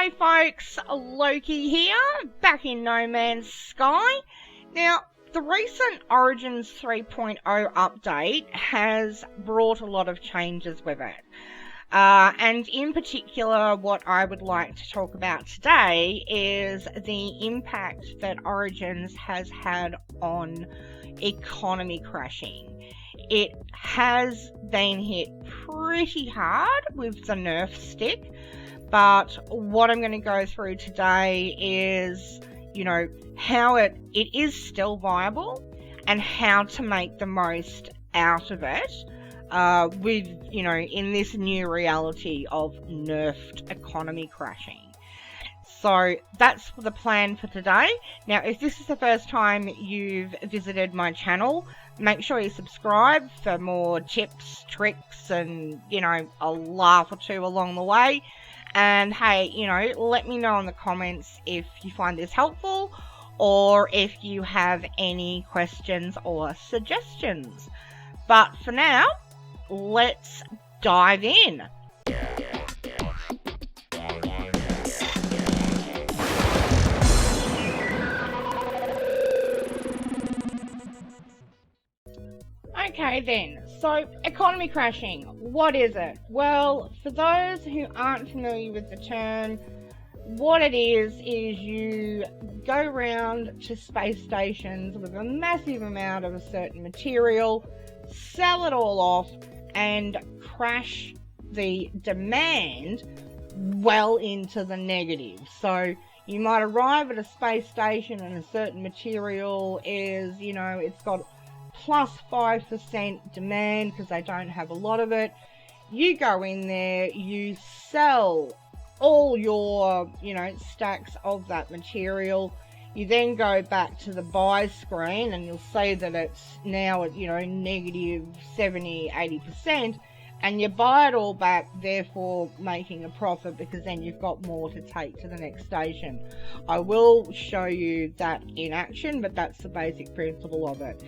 G'day folks, Loki here, back in No Man's Sky. Now, the recent Origins 3.0 update has brought a lot of changes with it. And in particular, what I would like to talk about today is the impact that Origins has had on economy crashing. It has been hit pretty hard with the nerf stick. But what I'm going to go through today is, how it is still viable and how to make the most out of it with, in this new reality of nerfed economy crashing. So that's the plan for today. Now, if this is the first time you've visited my channel, make sure you subscribe for more tips, tricks, and, a laugh or two along the way. And hey, let me know in the comments if you find this helpful or if you have any questions or suggestions. But for now, let's dive in. Okay then, so economy crashing, what is it? Well, for those who aren't familiar with the term, what it is you go around to space stations with a massive amount of a certain material, sell it all off, and crash the demand well into the negative. So you might arrive at a space station and a certain material is, it's got plus 5% demand because they don't have a lot of it. You go in there, you sell all your, stacks of that material. You then go back to the buy screen and you'll see that it's now at, negative 70, 80%, and you buy it all back, therefore making a profit because then you've got more to take to the next station. I will show you that in action, but that's the basic principle of it.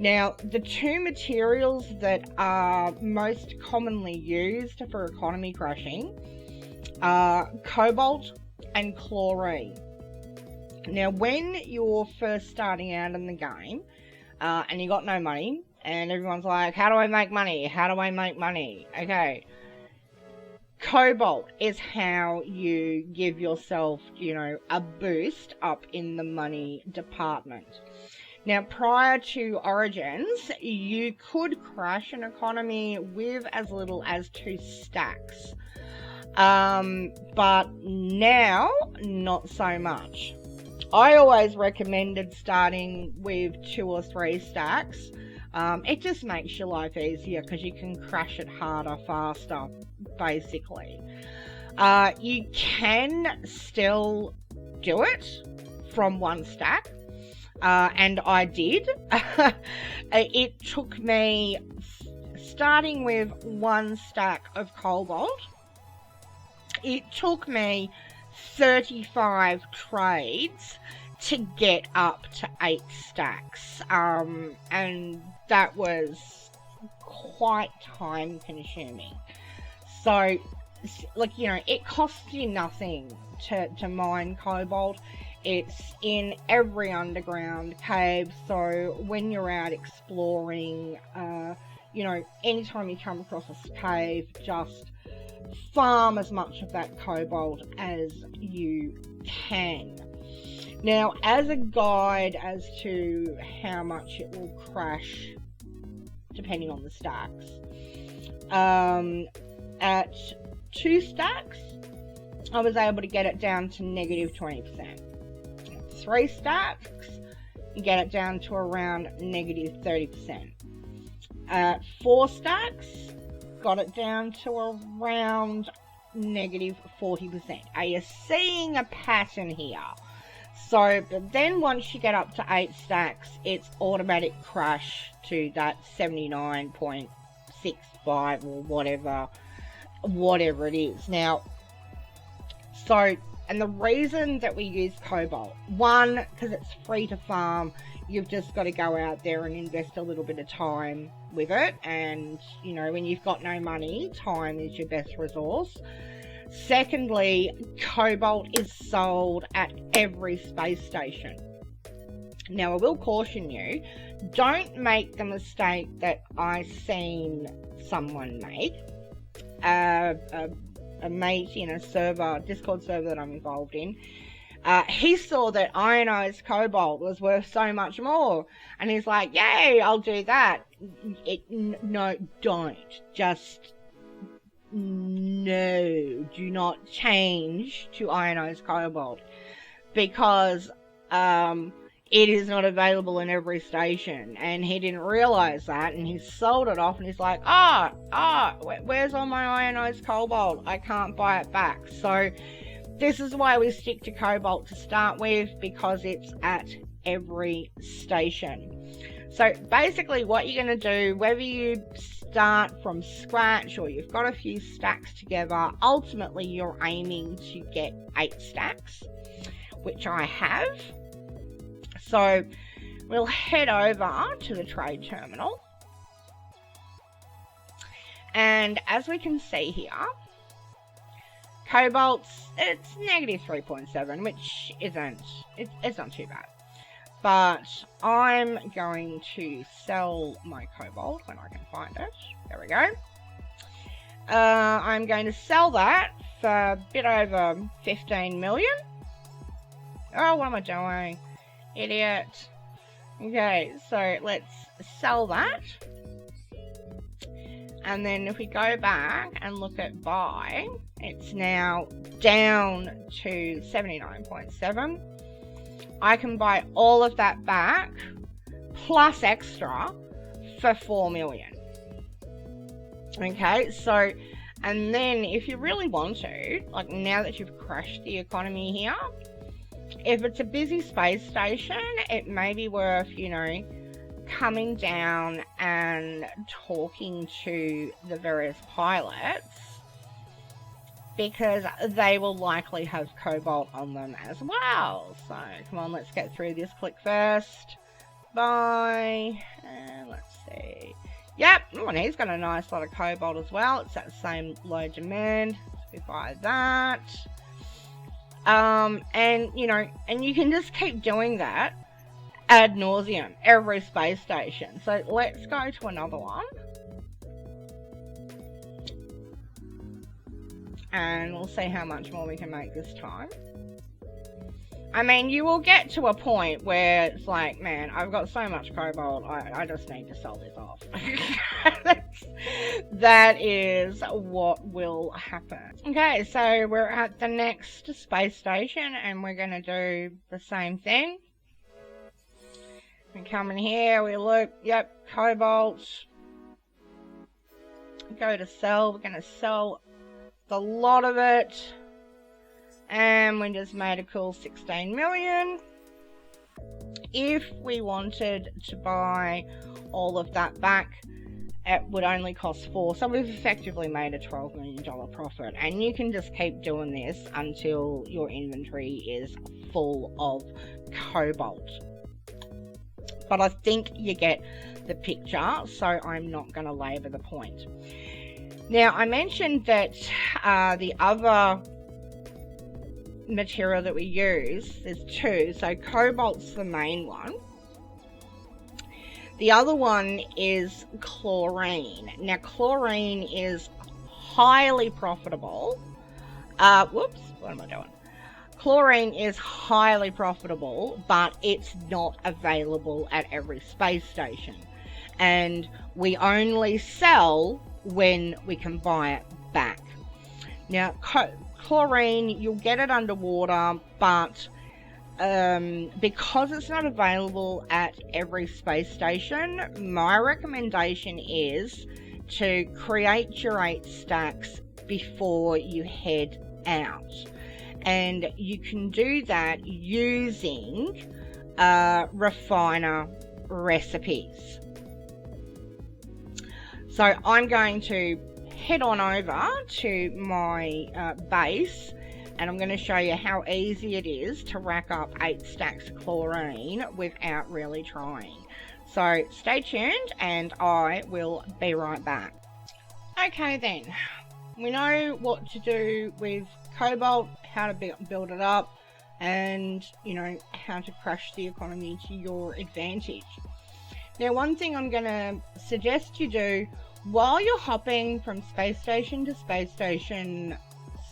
Now, the two materials that are most commonly used for economy crashing are cobalt and chlorine. Now, when you're first starting out in the game and you got no money and everyone's like, how do I make money? How do I make money? Okay. Cobalt is how you give yourself, a boost up in the money department. Now, prior to Origins, you could crash an economy with as little as 2 stacks. But now, not so much. I always recommended starting with 2 or 3 stacks. It just makes your life easier because you can crash it harder, faster, basically. You can still do it from 1 stack. And I did. It took me, starting with 1 stack of cobalt, it took me 35 trades to get up to 8 stacks. And that was quite time consuming. So, it costs you nothing to mine cobalt. It's in every underground cave, so when you're out exploring, anytime you come across a cave, just farm as much of that cobalt as you can. Now, as a guide as to how much it will crash, depending on the stacks, at 2 stacks, I was able to get it down to negative 20%. 3 stacks, you get it down to around negative 30%. 4 stacks, got it down to around negative 40%. Are you seeing a pattern here? So, but then once you get up to 8 stacks, it's automatic crash to that 79.65 or whatever it is. Now, and the reason that we use cobalt, 1, because it's free to farm. You've just got to go out there and invest a little bit of time with it. And, when you've got no money, time is your best resource. Secondly, cobalt is sold at every space station. Now, I will caution you, don't make the mistake that I seen someone make. A mate in a server, Discord server that I'm involved in, he saw that ionized cobalt was worth so much more, and he's like, yay, I'll do that. No, don't. Just no, do not change to ionized cobalt, because it is not available in every station, and he didn't realize that, and he sold it off, and he's like, where's all my ionized cobalt? I can't buy it back. So this is why we stick to cobalt to start with, because it's at every station. So basically what you're going to do, whether you start from scratch or you've got a few stacks together, ultimately you're aiming to get 8 stacks, which I have. So we'll head over to the trade terminal, and as we can see here, cobalt's, it's negative 3.7, which it's not too bad. But I'm going to sell my cobalt when I can find it. There we go. I'm going to sell that for a bit over 15 million. Oh, what am I doing? Idiot. Okay, so let's sell that. And then if we go back and look at buy, it's now down to 79.7. I can buy all of that back plus extra for 4 million. Okay, so, and then if you really want to, like now that you've crashed the economy here, if it's a busy space station, it may be worth, you know, coming down and talking to the various pilots, because they will likely have cobalt on them as well. So come on, let's get through this. Click first. Buy. And let's see. Yep, oh, and he's got a nice lot of cobalt as well. It's that same low demand. So we buy that. And you know, and you can just keep doing that ad nauseum every space station. So let's go to another one, and we'll see how much more we can make this time. I mean, you will get to a point where it's like, man, I've got so much cobalt, I just need to sell this off. That is what will happen. Okay, so we're at the next space station, and we're going to do the same thing. We come in here, we look, yep, cobalt. Go to sell, we're going to sell the lot of it. And we just made a cool 16 million. If we wanted to buy all of that back, it would only cost 4. So we've effectively made a $12 million profit. And you can just keep doing this until your inventory is full of cobalt. But I think you get the picture, so I'm not going to labour the point. Now, I mentioned that the other material that we use, there's 2. So cobalt's the main one. The other one is chlorine. Now, chlorine is highly profitable. Whoops, what am I doing? Chlorine is highly profitable, but it's not available at every space station. And we only sell when we can buy it back. Now, chlorine, you'll get it underwater, but because it's not available at every space station, my recommendation is to create your 8 stacks before you head out. And you can do that using refiner recipes. So I'm going to head on over to my base, and I'm going to show you how easy it is to rack up 8 stacks of chlorine without really trying. So stay tuned and I will be right back. Okay then, we know what to do with cobalt, how to build it up, and, you know, how to crash the economy to your advantage. Now, one thing I'm going to suggest you do while you're hopping from space station to space station,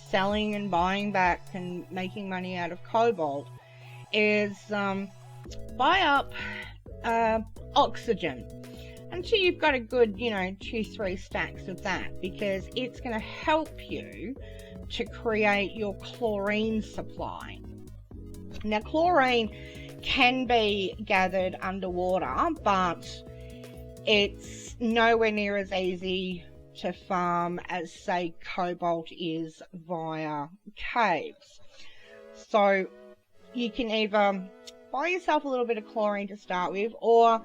selling and buying back and making money out of cobalt, is buy up oxygen until you've got a good, you know, 2-3 stacks of that, because it's going to help you to create your chlorine supply. Now, chlorine can be gathered underwater, but it's nowhere near as easy to farm as, say, cobalt is via caves. So you can either buy yourself a little bit of chlorine to start with, or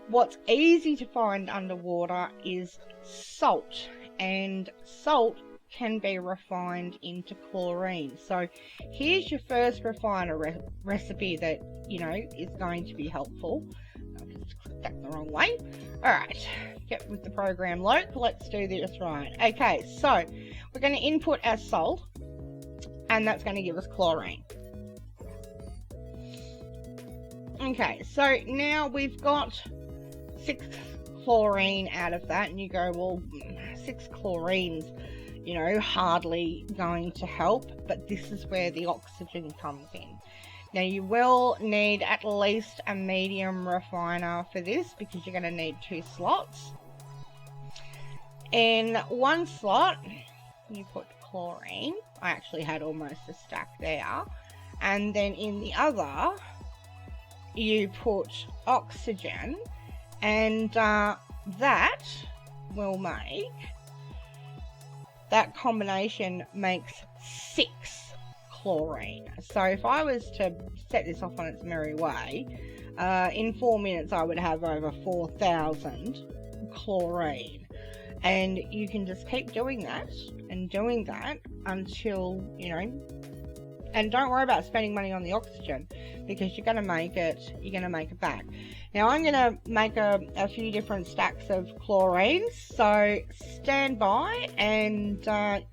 what's easy to find underwater is salt, and salt can be refined into chlorine. So here's your first refiner recipe that, you know, is going to be helpful. I'll just click that the wrong way. Alright, get with the program, Luke. Let's do this right. Okay, so we're going to input our salt, and that's going to give us chlorine. Okay, so now we've got 6 chlorine out of that, and you go, well, 6 chlorines, you know, hardly going to help, but this is where the oxygen comes in. Now, you will need at least a medium refiner for this, because you're going to need 2 slots. In one slot, you put chlorine. I actually had almost a stack there. And then in the other, you put oxygen, and that will make, that combination makes 6 chlorine. So if I was to set this off on its merry way, in 4 minutes I would have over 4,000 chlorine. And you can just keep doing that and doing that until, you know, and don't worry about spending money on the oxygen, because you're going to make it back. Now I'm going to make a few different stacks of chlorine, so stand by, and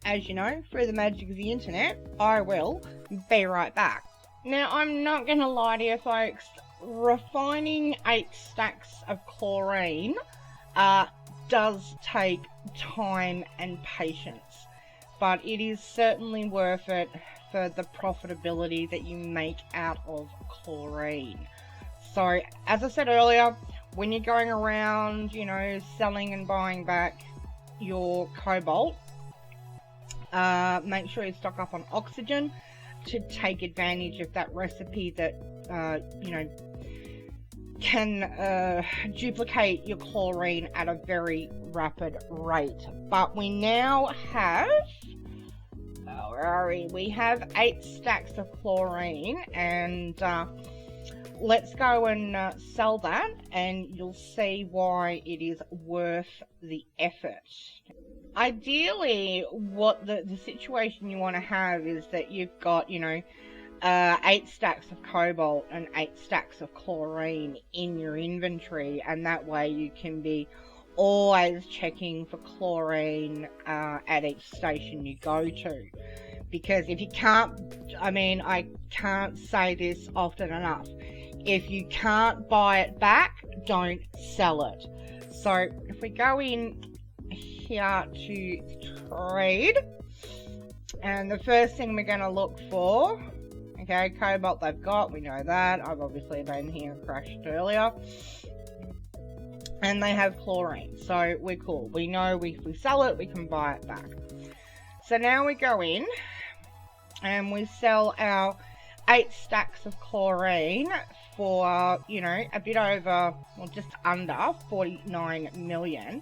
as you know, through the magic of the internet, I will be right back. Now, I'm not going to lie to you folks, refining 8 stacks of chlorine does take time and patience, but it is certainly worth it for the profitability that you make out of chlorine. So, as I said earlier, when you're going around, you know, selling and buying back your cobalt, make sure you stock up on oxygen to take advantage of that recipe that, you know, can duplicate your chlorine at a very rapid rate. But we now have, where are we? We have 8 stacks of chlorine, and let's go and sell that, and you'll see why it is worth the effort. Ideally, what the situation you want to have is that you've got, you know, 8 stacks of cobalt and 8 stacks of chlorine in your inventory, and that way you can be always checking for chlorine at each station you go to. Because if you can't, I mean, I can't say this often enough, if you can't buy it back, don't sell it. So if we go in here to trade, and the first thing we're going to look for, okay, cobalt they've got, we know that. I've obviously been here and crashed earlier. And they have chlorine, so we're cool. We know if we sell it, we can buy it back. So now we go in and we sell our 8 stacks of chlorine for, you know, a bit over, well, just under 49 million.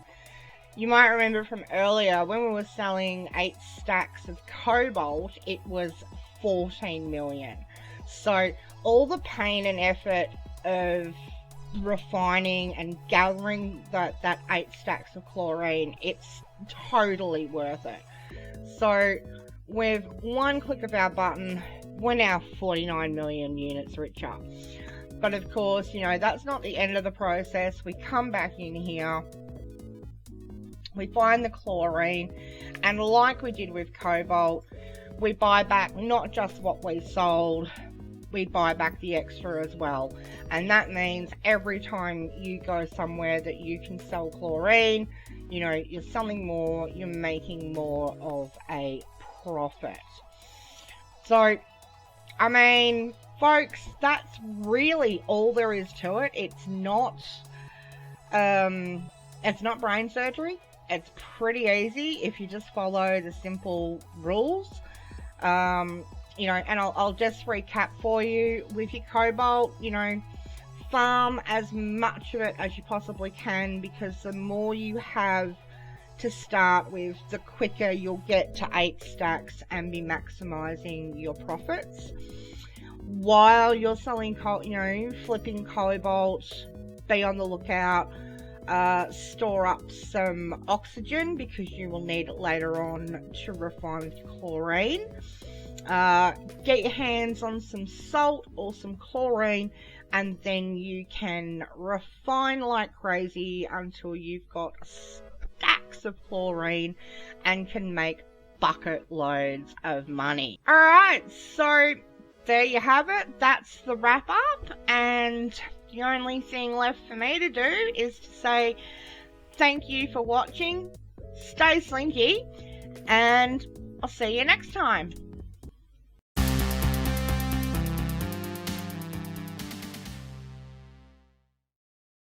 You might remember from earlier, when we were selling 8 stacks of cobalt, it was 14 million. So all the pain and effort of refining and gathering that 8 stacks of chlorine, it's totally worth it. So with one click of our button, we're now 49 million units richer. But of course, you know, that's not the end of the process. We come back in here we find the chlorine, and like we did with cobalt, we buy back not just what we sold, we buy back the extra as well. And that means every time you go somewhere that you can sell chlorine, you know, you're selling more, you're making more of a profit. So, I mean, folks, that's really all there is to it. It's not brain surgery. It's pretty easy if you just follow the simple rules. You know, and I'll just recap for you. With your cobalt, you know, farm as much of it as you possibly can, because the more you have to start with, the quicker you'll get to 8 stacks and be maximizing your profits. While you're selling, you know, flipping cobalt, be on the lookout. Store up some oxygen, because you will need it later on to refine with chlorine. Get your hands on some salt or some chlorine, and then you can refine like crazy until you've got stacks of chlorine and can make bucket loads of money. Alright, so there you have it. That's the wrap up, and the only thing left for me to do is to say thank you for watching, stay slinky, and I'll see you next time.